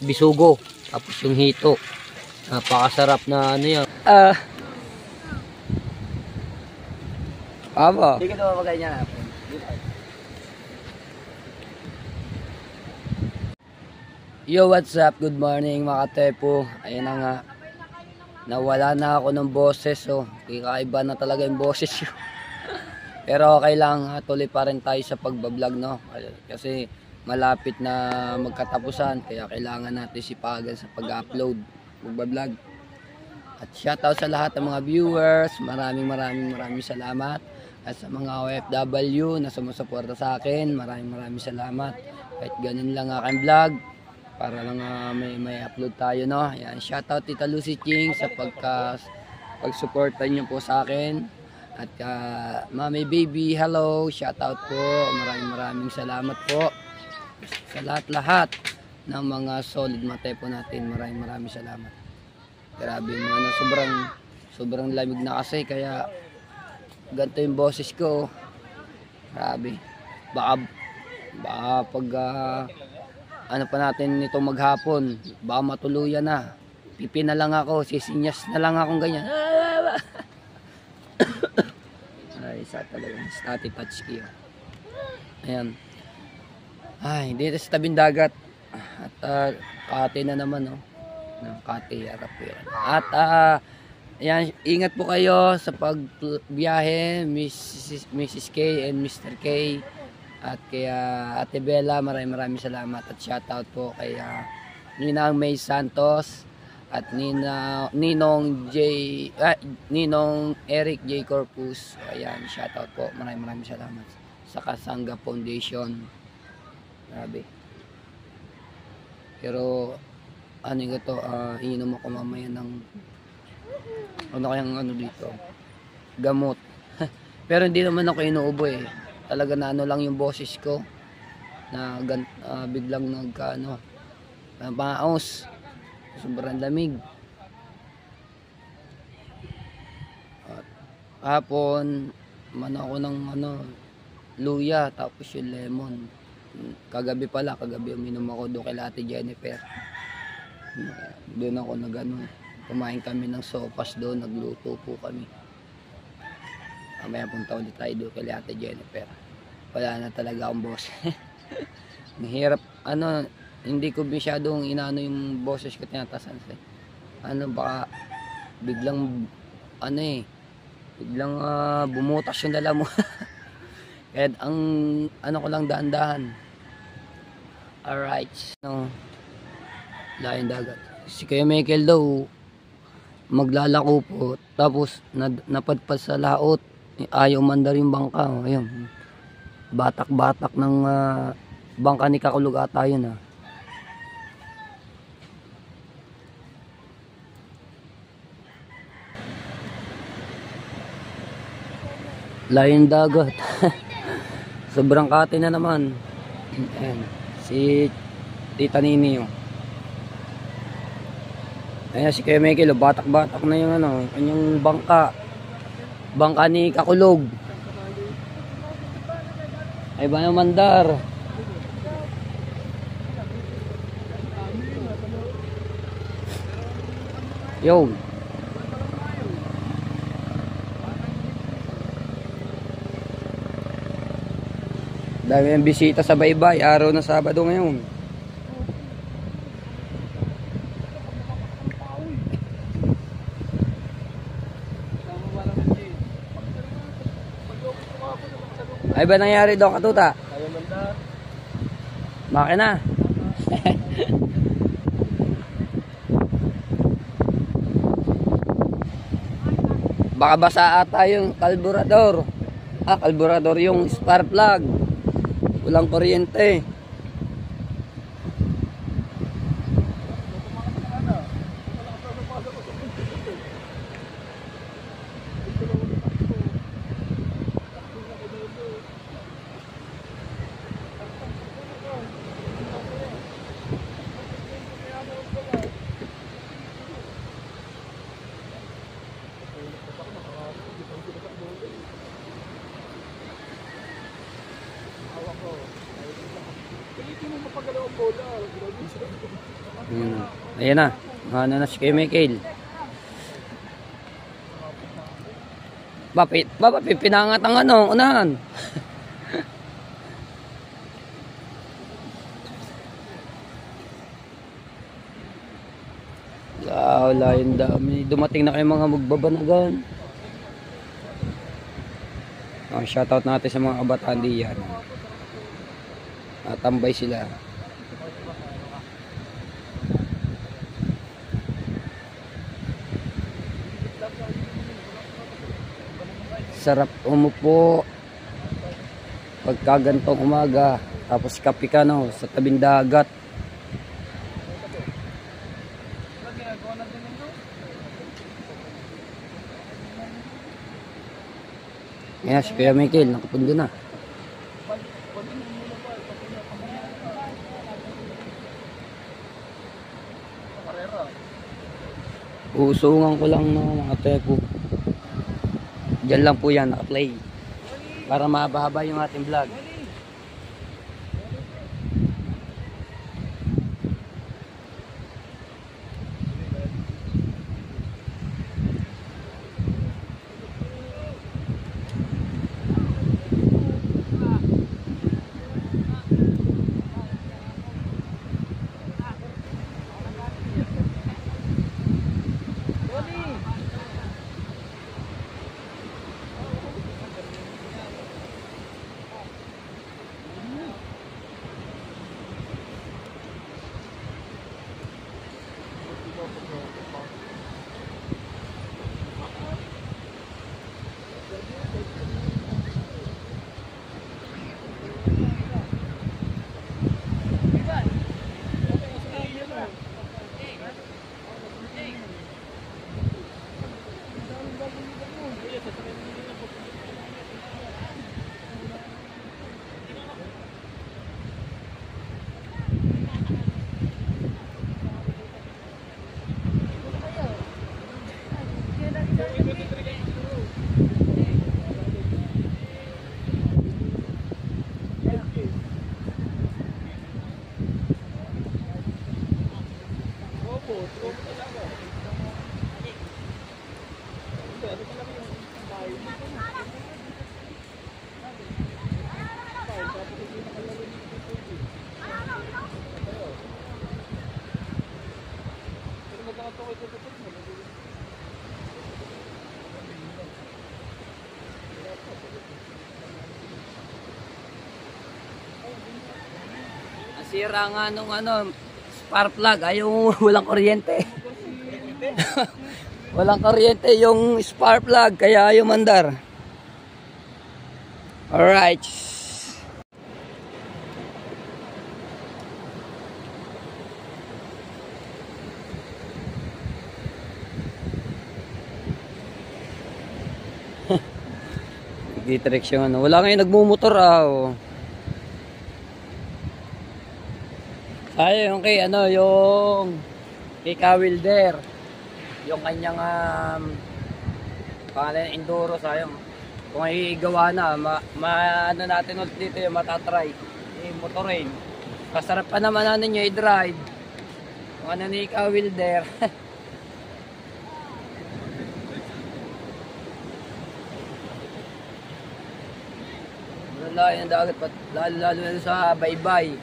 bisugo. Tapos yung hito. Napakasarap na ano yan. Aba. Hindi ka naman magaya na. Yo, what's up? Good morning mga katepo. Ayun na nga. Nawala na ako ng boses. Oh. Kakaiba na talaga yung boses yun. Pero okay lang. Tuloy pa rin tayo sa pagbablog, no? Kasi malapit na magkatapusan. Kaya kailangan natin sipagan sa pag-upload. Pagbablog. At shoutout sa lahat ng mga viewers. Maraming salamat. At sa mga OFW na sumusuporta sa akin. Maraming salamat. Kahit ganun lang aking vlog. Para lang may upload tayo, no? Ayan, shoutout Tita Lucy Ching sa pagsuporta niyo po sa akin. At Mami Baby, hello, shoutout po. Maraming salamat po sa lahat ng mga solid matepo natin. Maraming salamat. Grabe mo, sobrang lamig na kasi kaya ganito yung boses ko. Grabe. Baka pag ano pa natin nito maghapon, baka matuluyan na. Pipi na lang ako, sisinyas na lang akong ganyan. Ay, isa talaga. Stati touch key. Ayan. Ay, dito sa tabing dagat. At Kati na naman, no? Kati, harap po yan. At ayan, ingat po kayo sa pagbiyahe, Mrs. K and Mr. K. At kaya Ate Bella, maraming salamat. At shoutout po kay Ninang May Santos at Ninong Eric J. Corpus. Ayan, shoutout po. Maraming salamat. Sa Kasangga Foundation. Grabe. Pero ano nga to, iinom ako mamaya ng ano kayang ano dito, gamot. Pero hindi naman ako inuubo eh. Talaga na ano lang yung boses ko na biglang paos, sobrang lamig. At hapon ako ng luya tapos yung lemon. Kagabi uminom ako doon kay Ate Jennifer. Doon ako kumain kami ng sopas doon, nagluto po kami. Mamaya punta ulit tayo doon kay Ate Jennifer. Wala na talaga akong boss. Mahirap, hindi ko masyadong inaano yung boses ko, tinatasan. Baka biglang, biglang bumutas yung dala mo. Kaya ang, ko lang daan-dahan. Alright. Lain dagat. Si Kuya Michael daw, maglalako po. Tapos, napadpad sa laot. Ayaw mandar yung bangka. Ayun. Batak-batak ng bangka ni Kakulog ata yun. Layan dagat. Sobrang kati na naman. Ayan. Si Tita Nini yun. Ayan si Kuya Michael. Batak-batak na yung kanyang bangka. Bangka ni Kakulog. Ay ba naman dar? Yo. Dami ng bisita sa baybay. Araw na Sabado ngayon. Ay ba nangyari doon, Katuta? Makina. Baka basa ata yung kalburador. Kalburador yung spark plug. Walang kuryente. Ayan na. Ano na si Kuya Michael. Pinangat ang ano, unahan. Wala yung dami. Dumating na kayo mga magbabanagan. Shoutout natin sa mga kabataan diyan. Tambay sila. Sarap umupo pagka gantong umaga, tapos kape ka no, sa tabing dagat. Yes, Kuya Michael, nakapundo na. Usungan ko lang no, mga tepo. Diyan lang po yan, naka-play. Para mahaba-haba yung ating vlog. Nasira nga nung ano, spark plug, ayaw walang kuryente. Walang kuryente yung spark plug, kaya ayaw mandar. Alright. Direksyon ano. Wala ngayon nagmumotor oh. Ay, yung kay ano, yung kay Kawilder. Yung kanyang pangalan enduro sayang. Kung ay igawa na, ano natin ulit dito yung matatry. Yung motorin. Kasarap pa naman natin yung i-drive. Kung ano ni Kawilder. Lalo yung dagat, lalo na sa baybay.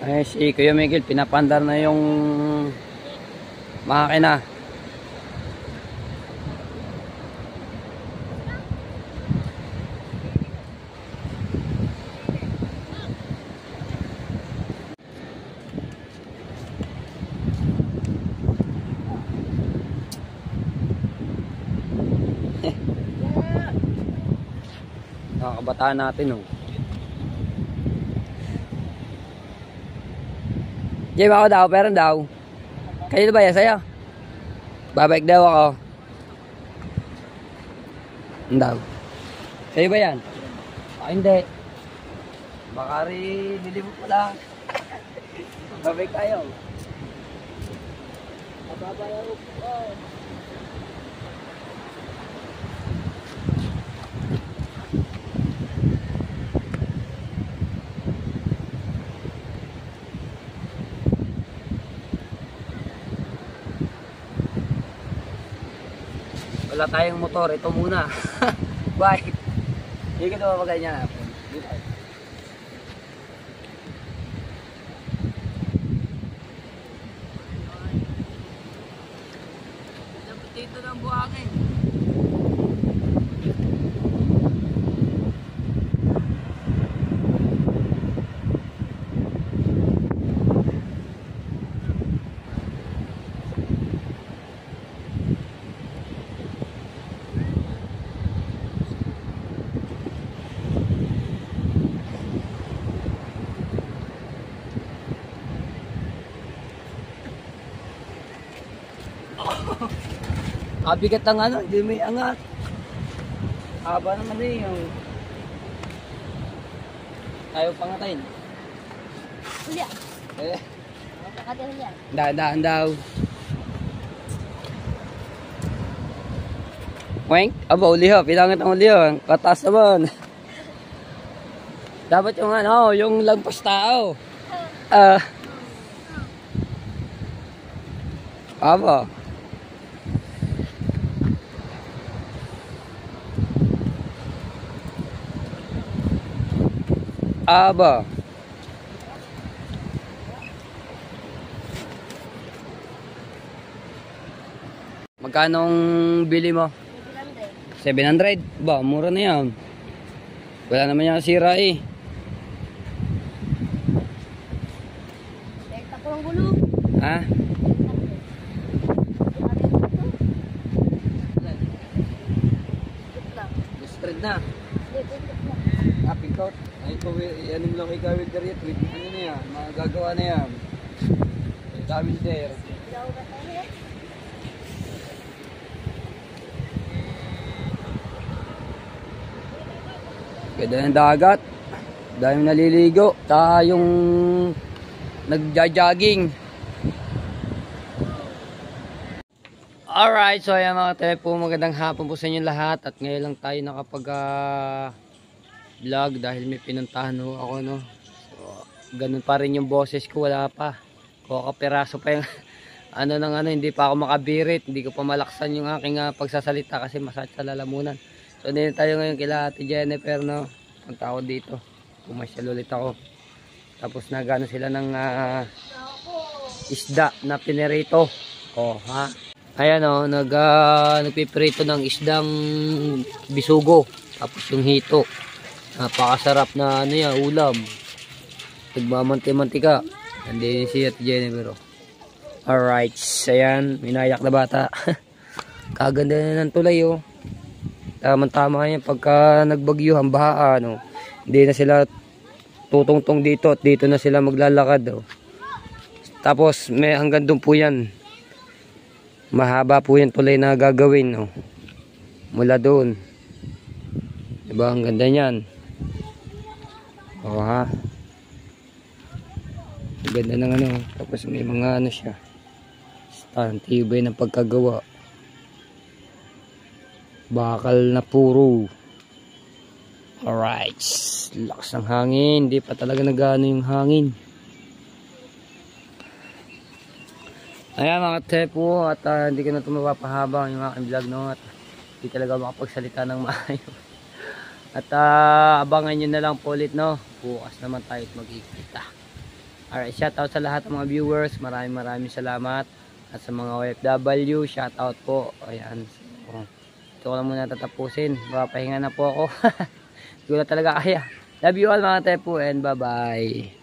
Ay, si Kuya Miguel, pinapandar na yung makina. Nakakabataan natin oh. Jay, ako daw, pero daw. Kayo ba yan sa'yo? Babalik daw ako. Daw. Sa'yo ba yan? Hindi. Baka rin, hindi mo pala. Babalik tayo. Mababayaw ko. Wala tayong motor, ito muna. Bye. Hindi ka naman ganyan. Dito ng buhangin. Kabigat ng ano, hindi may angat. Haba naman eh yung tayo pangatayin. Hulya. Eh, Nakati hulya. daan daw. Weng, aba uli ho, pilangat ang uli ho. Kataas naman. Dapat yung ano, yung lagpas tao. Aba. Aba. Magkanong bili mo? 700. Ba, mura na yan. Wala naman yung sira eh. Tekta ko ng gulo. Ha? Spread na. Pinkout. Ay ko, ano lang kay Kawil Dariet. Ano na yan? Magagawa na yan. Kawil there. Ganda ng dagat. Daming naliligo. Tsaka yung nagja-jogging. Alright, so ayan mga telepo, magandang hapon po sa inyo lahat. At ngayon lang tayo nakapag vlog dahil may pinuntahan ho ako, no. So, ganun pa rin yung boses ko, wala pa. Kokaperaso pa yung ano nang ano, hindi pa ako makabirit, hindi ko pa malaksan yung aking pagsasalita kasi masakit sa lalamunan. So din tayo ngayon kila Ate Jennifer, no. Punta ako dito. Pumasyal ulit ako. Tapos nagano sila ng isda na pinirito. Oh, ha. Ayan o, nagpiprito ng isdang bisugo. Tapos yung hito. Napakasarap na ano yan, ulam. Nagmamanti-mantika. Nandun si Ate Jennifer. Alright, ayan, minayak na bata. Kaganda na ng tulay o. Tama-tama yan pagka nagbagyo, ang baha, no. Hindi na sila tutungtong dito at dito na sila maglalakad. Oh. Tapos may hanggang doon po yan. Mahaba po yung tulay na gagawin, no? Mula doon. Diba? Ang ganda niyan. O ha? Ang ganda ng ano. Tapos may mga ano siya. Ang tibay ng pagkagawa. Bakal na puro. Alright. Lakas ng hangin. Hindi pa talaga nagano yung hangin. Ayan mga tepo, at hindi ko na ito mapapahaba yung aking vlog, no, at hindi talaga makapagsalita ng maayos. At abangan nyo na lang po ulit, no, bukas naman tayo magkikita. Alright, shoutout sa lahat ng mga viewers, maraming salamat. At sa mga OFW, shoutout po. Ayan, so, ito ko lang muna tatapusin, papahinga na po ako. Hindi ko na talaga kaya. Love you all mga tepo and bye bye.